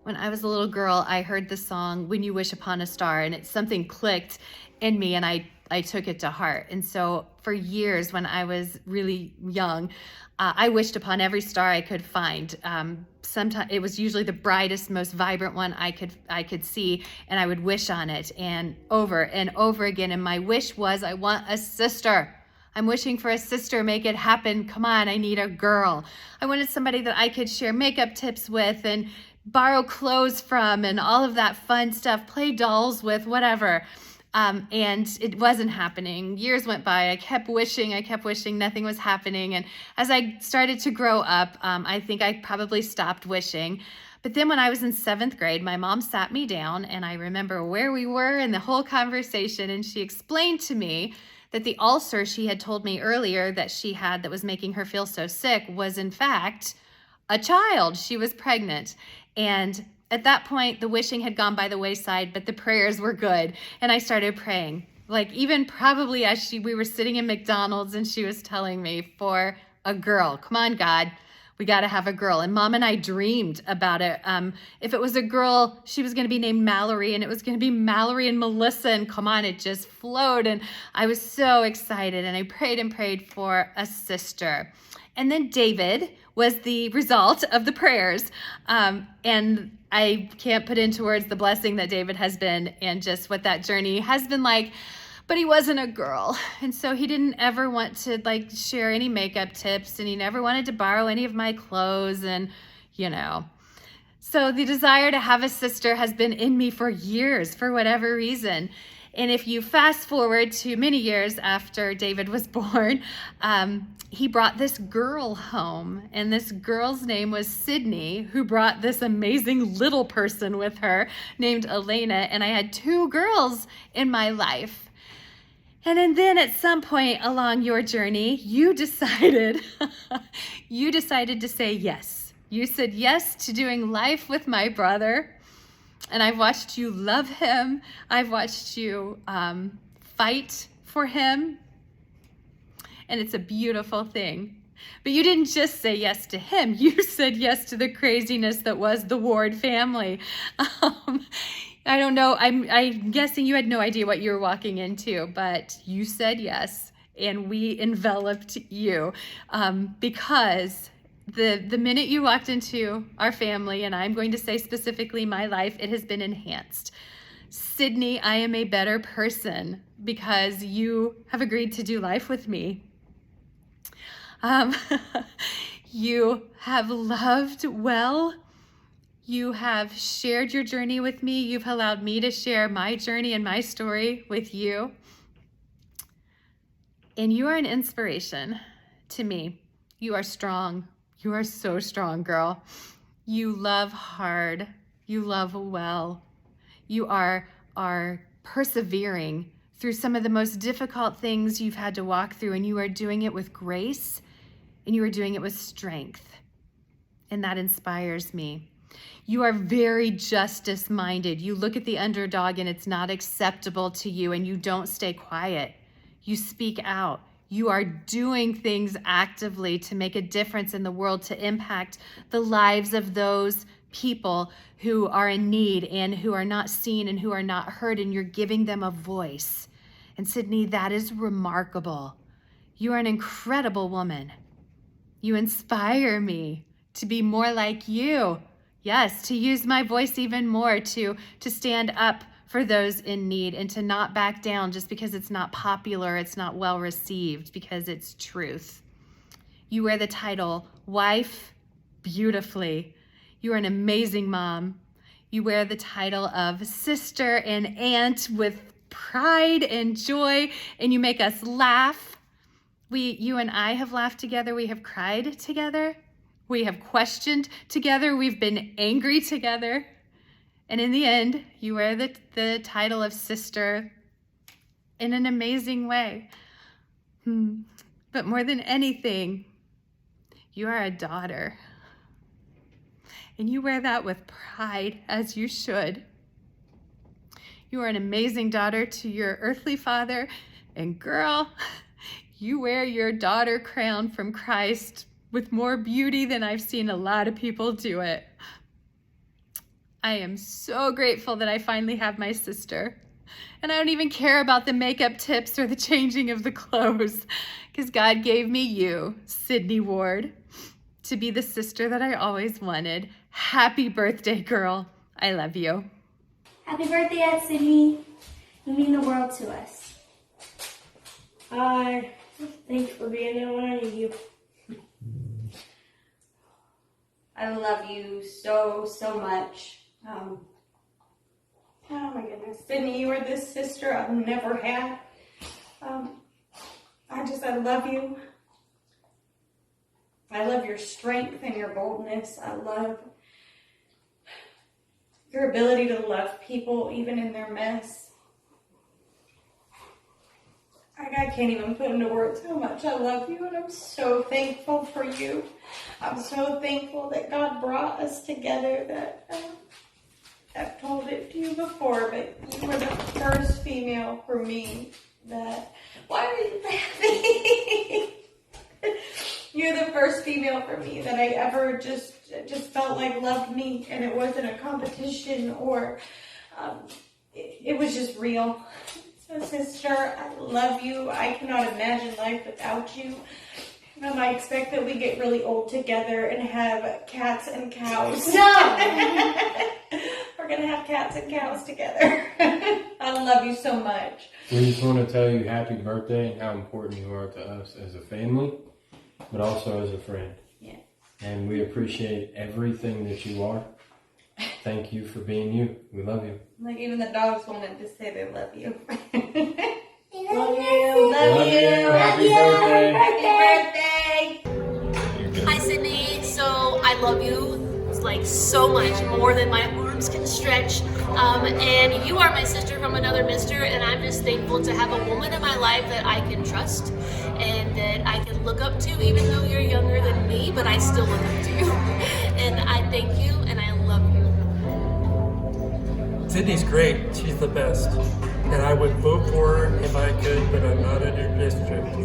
When I was a little girl, I heard the song When You Wish Upon a Star, and something clicked in me, and I took it to heart. And so for years when I was really young, I wished upon every star I could find. Sometimes it was usually the brightest, most vibrant one I could see, and I would wish on it and over again. And my wish was, I want a sister. I'm wishing for a sister. Make it happen. Come on, I need a girl. I wanted somebody that I could share makeup tips with and borrow clothes from and all of that fun stuff, play dolls with, whatever. And it wasn't happening. Years went by. I kept wishing, nothing was happening. And as I started to grow up, I think I probably stopped wishing. But then when I was in 7th grade, my mom sat me down, and I remember where we were in the whole conversation, and she explained to me that the ulcer she had told me earlier that she had that was making her feel so sick was in fact a child. She was pregnant. And at that point, the wishing had gone by the wayside, but the prayers were good. And I started praying, like even probably as we were sitting in McDonald's and she was telling me, for a girl. Come on, God, we got to have a girl. And Mom and I dreamed about it. If it was a girl, she was going to be named Mallory, and it was going to be Mallory and Melissa. And come on, it just flowed. And I was so excited, and I prayed and prayed for a sister. And then David was the result of the prayers. And I can't put into words the blessing that David has been and just what that journey has been like. But he wasn't a girl. And so he didn't ever want to share any makeup tips, and he never wanted to borrow any of my clothes, and So the desire to have a sister has been in me for years, for whatever reason. And if you fast forward to many years after David was born, he brought this girl home, and this girl's name was Sydney, who brought this amazing little person with her named Elena. And I had 2 girls in my life. And then at some point along your journey, you decided to say yes. You said yes to doing life with my brother. And I've watched you love him. I've watched you fight for him. And it's a beautiful thing. But you didn't just say yes to him. You said yes to the craziness that was the Ward family. I don't know. I'm guessing you had no idea what you were walking into, but you said yes, and we enveloped you because the minute you walked into our family, and I'm going to say specifically my life, it has been enhanced. Sydney, I am a better person because you have agreed to do life with me. You have loved well. You have shared your journey with me. You've allowed me to share my journey and my story with you. And you are an inspiration to me. You are strong. You are so strong, girl. You love hard. You love well. You are persevering through some of the most difficult things you've had to walk through, and you are doing it with grace, and you are doing it with strength. And that inspires me. You are very justice-minded. You look at the underdog and it's not acceptable to you, and you don't stay quiet. You speak out. You are doing things actively to make a difference in the world, to impact the lives of those people who are in need and who are not seen and who are not heard, and you're giving them a voice. And Sydney, that is remarkable. You are an incredible woman. You inspire me to be more like you. Yes, to use my voice even more, to stand up for those in need, and to not back down just because it's not popular, it's not well received, because it's truth. You wear the title wife beautifully. You are an amazing mom. You wear the title of sister and aunt with pride and joy, and you make us laugh. You and I have laughed together. We have cried together. We have questioned together. We've been angry together. And in the end, you wear the title of sister in an amazing way. But more than anything, you are a daughter. And you wear that with pride, as you should. You are an amazing daughter to your earthly father. And girl, you wear your daughter crown from Christ with more beauty than I've seen a lot of people do it. I am so grateful that I finally have my sister. And I don't even care about the makeup tips or the changing of the clothes, because God gave me you, Sydney Ward, to be the sister that I always wanted. Happy birthday, girl. I love you. Happy birthday, Aunt Sydney. You mean the world to us. Hi. Thanks for being there when I need you. I love you so much. Oh my goodness. Sydney, you are this sister I've never had. I love you. I love your strength and your boldness. I love your ability to love people even in their mess. I can't even put into words how much I love you, and I'm so thankful for you. I'm so thankful that God brought us together. That I've told it to you before, but you were the first female for me that... Why are you laughing? You're the first female for me that I ever just felt like loved me, and it wasn't a competition or it was just real. So sister, I love you. I cannot imagine life without you. I expect that we get really old together and have cats and cows. No! We're going to have cats and cows together. I love you so much. We just want to tell you happy birthday and how important you are to us as a family, but also as a friend. Yeah. And we appreciate everything that you are. Thank you for being you. We love you. Like even the dogs wanted to say they love you. Love you. Love you. Happy birthday. Happy birthday. Hi Sydney, so I love you like so much, more than my arms can stretch, and you are my sister from another mister, and I'm just thankful to have a woman in my life that I can trust and that I can look up to, even though you're younger than me, but I still look up to you. And I thank you and I love you. Sydney's great. She's the best. And I would vote for her if I could, but I'm not in her district.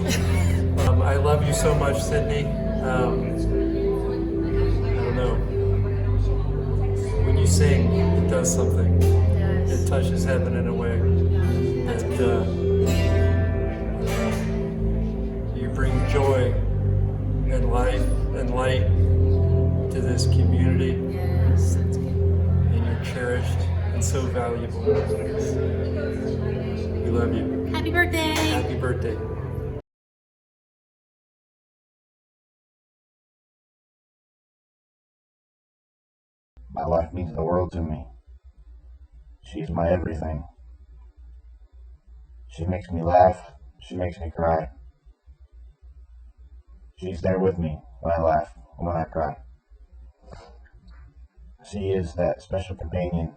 I love you so much, Sydney. I don't know. When you sing, it does something. It touches heaven in a way. And you bring joy and life and light to this community. Yes, that's good. And you're cherished and so valuable. We love you. Happy birthday! Happy birthday. My wife means the world to me. She's my everything. She makes me laugh. She makes me cry. She's there with me when I laugh and when I cry. She is that special companion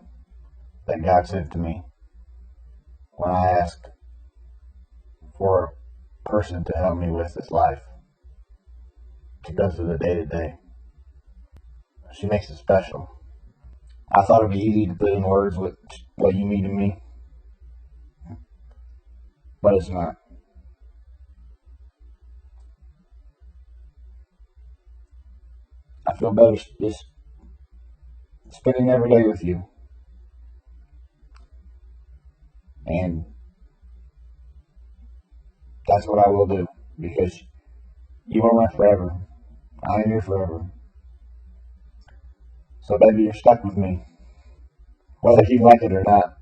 that God sent to me when I asked for a person to help me with this life, to go through the day-to-day. She makes it special. I thought it'd be easy to put in words what you mean to me, but it's not. I feel better just spending every day with you. And that's what I will do, because you are my forever. I am your forever. So baby, you're stuck with me. Whether you like it or not.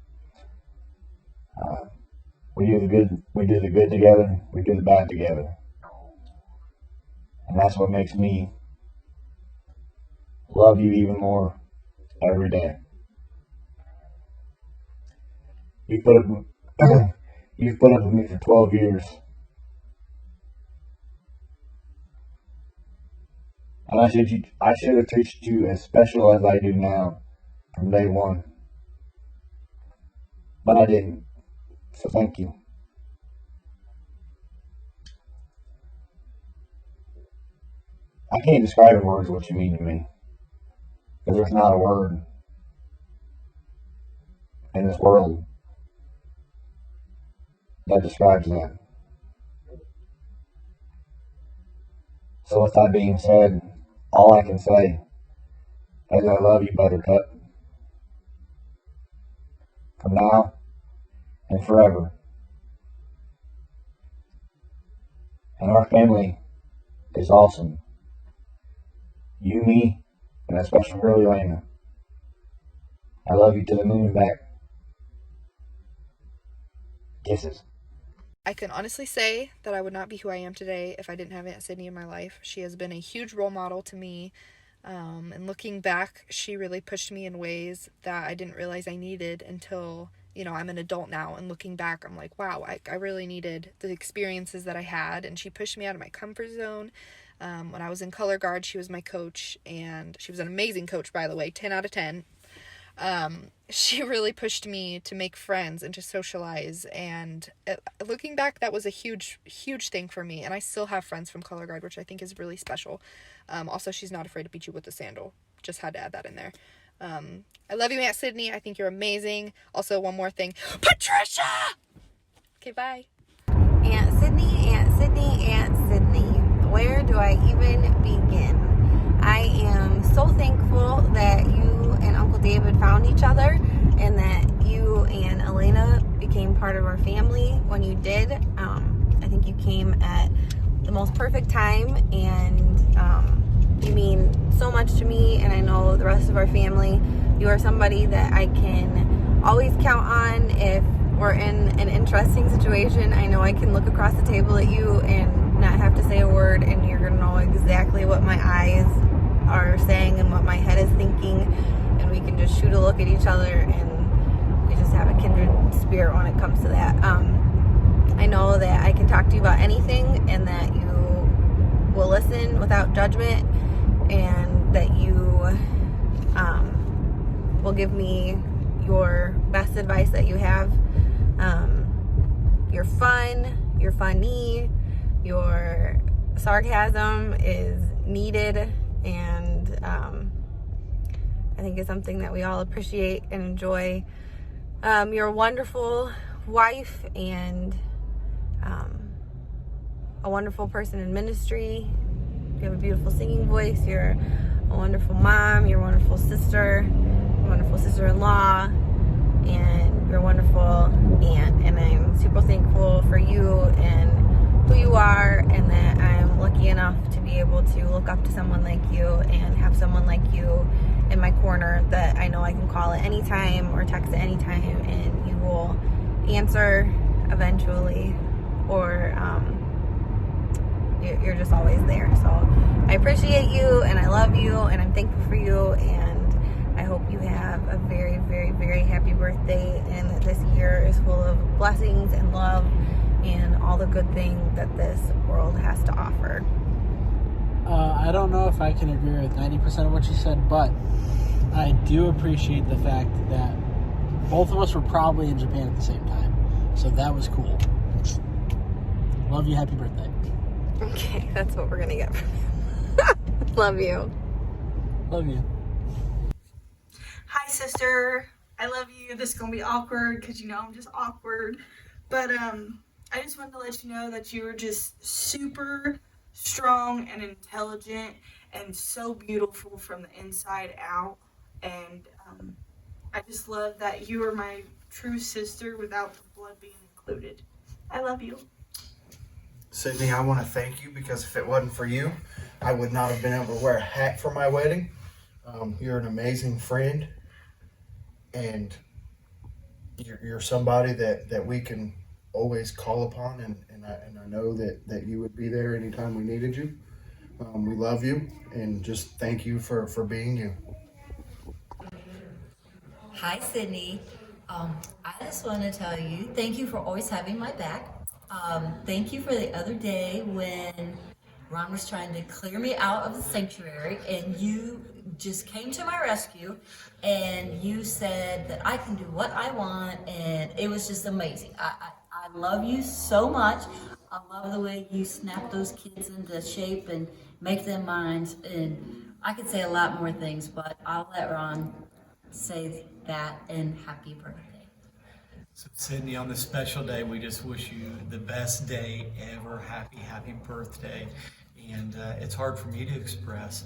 We do the good together, we do the bad together. And that's what makes me love you even more every day. You've put up with me for 12 years. And I should have treated you as special as I do now from day one. But I didn't. So thank you. I can't describe in words what you mean to me. Because there's not a word in this world that describes that. So with that being said, all I can say is I love you, Buttercup. from now and forever. And our family is awesome. You, me, and that special girl, Elena. I love you to the moon and back. Kisses. I can honestly say that I would not be who I am today if I didn't have Aunt Sydney in my life. She has been a huge role model to me. And looking back, she really pushed me in ways that I didn't realize I needed until, I'm an adult now. And looking back, I'm like, wow, I really needed the experiences that I had. And she pushed me out of my comfort zone. When I was in color guard, she was my coach. And she was an amazing coach, by the way, 10 out of 10. She really pushed me to make friends and to socialize, and looking back, that was a huge thing for me, and I still have friends from color guard, which I think is really special. Also, she's not afraid to beat you with a sandal. Just had to add that in there. I love you, Aunt Sydney. I think you're amazing. Also, one more thing, Patricia! Okay, bye. Aunt Sydney, Aunt Sydney, Aunt Sydney. Where do I even begin? I am so thankful that you and Uncle David found each other and that you and Elena became part of our family when you did. I think you came at the most perfect time, and you mean so much to me, and I know the rest of our family. You are somebody that I can always count on if we're in an interesting situation. I know I can look across the table at you and not have to say a word, and you're going to know exactly what my eyes are saying and what my head is thinking, and we can just shoot a look at each other, and we just have a kindred spirit when it comes to that. I know that I can talk to you about anything, and that you will listen without judgment, and that you will give me your best advice that you have. You're fun, you're funny, your sarcasm is needed, and I think it's something that we all appreciate and enjoy. You're a wonderful wife and a wonderful person in ministry. You have a beautiful singing voice. You're a wonderful mom. You're a wonderful sister. A wonderful sister-in-law. And you're a wonderful aunt. And I'm super thankful for you and who you are, and that I'm lucky enough to be able to look up to someone like you and have someone like you in my corner that I know I can call at any time or text at any time, and you will answer eventually, or you're just always there. So I appreciate you, and I love you, and I'm thankful for you, and I hope you have a very, very, very happy birthday, and that this year is full of blessings and love and all the good things that this world has to offer. I don't know if I can agree with 90% of what you said, but I do appreciate the fact that both of us were probably in Japan at the same time. So that was cool. Love you. Happy birthday. Okay, that's what we're going to get from you. Love you. Love you. Hi, sister. I love you. This is going to be awkward because, I'm just awkward. But I just wanted to let you know that you were just super strong and intelligent and so beautiful from the inside out. And I just love that you are my true sister without the blood being included. I love you. Sydney, I want to thank you, because if it wasn't for you, I would not have been able to wear a hat for my wedding. You're an amazing friend, and you're somebody that we can always call upon, and I know that you would be there anytime we needed you. We love you, and just thank you for being you. Hi, Sydney. I just want to tell you, thank you for always having my back. Thank you for the other day when Ron was trying to clear me out of the sanctuary, and you just came to my rescue, and you said that I can do what I want, and it was just amazing. I love you so much. I love the way you snap those kids into shape and make them mine, and I could say a lot more things, but I'll let Ron say that, and happy birthday. So Sydney, on this special day, we just wish you the best day ever. Happy birthday. And it's hard for me to express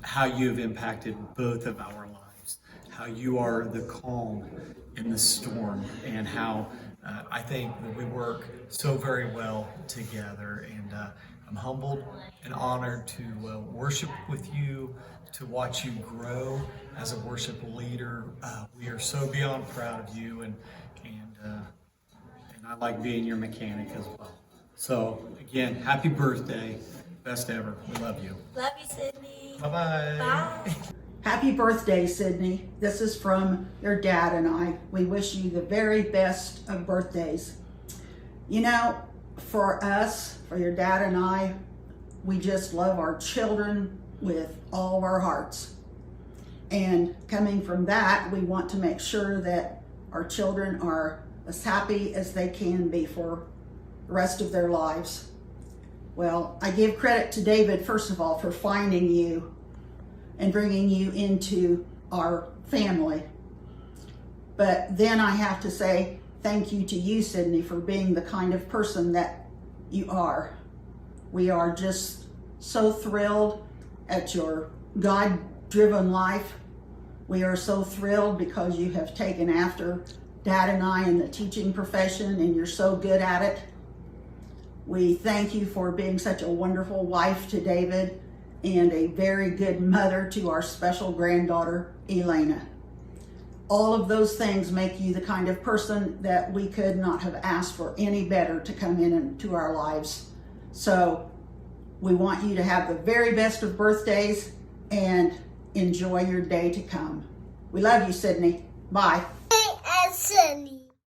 how you've impacted both of our lives, how how you are the calm in the storm, and how I think that we work so very well together. And I'm humbled and honored to worship with you, to watch you grow as a worship leader. We are so beyond proud of you, and I like being your mechanic as well. So again, happy birthday, best ever. We love you. Love you, Sydney. Bye-bye. Bye. Happy birthday, Sydney. This is from your dad and I. We wish you the very best of birthdays. You know, for us, for your dad and I, we just love our children with all of our hearts. And coming from that, we want to make sure that our children are as happy as they can be for the rest of their lives. Well, I give credit to David, first of all, for finding you and bringing you into our family. But then I have to say thank you to you, Sydney, for being the kind of person that you are. We are just so thrilled at your God-driven life. We are so thrilled because you have taken after Dad and I in the teaching profession, and you're so good at it. We thank you for being such a wonderful wife to David and a very good mother to our special granddaughter, Elena. All of those things make you the kind of person that we could not have asked for any better to come into our lives. So we want you to have the very best of birthdays and enjoy your day to come. We love you, Sydney. Bye. Hey, Sydney.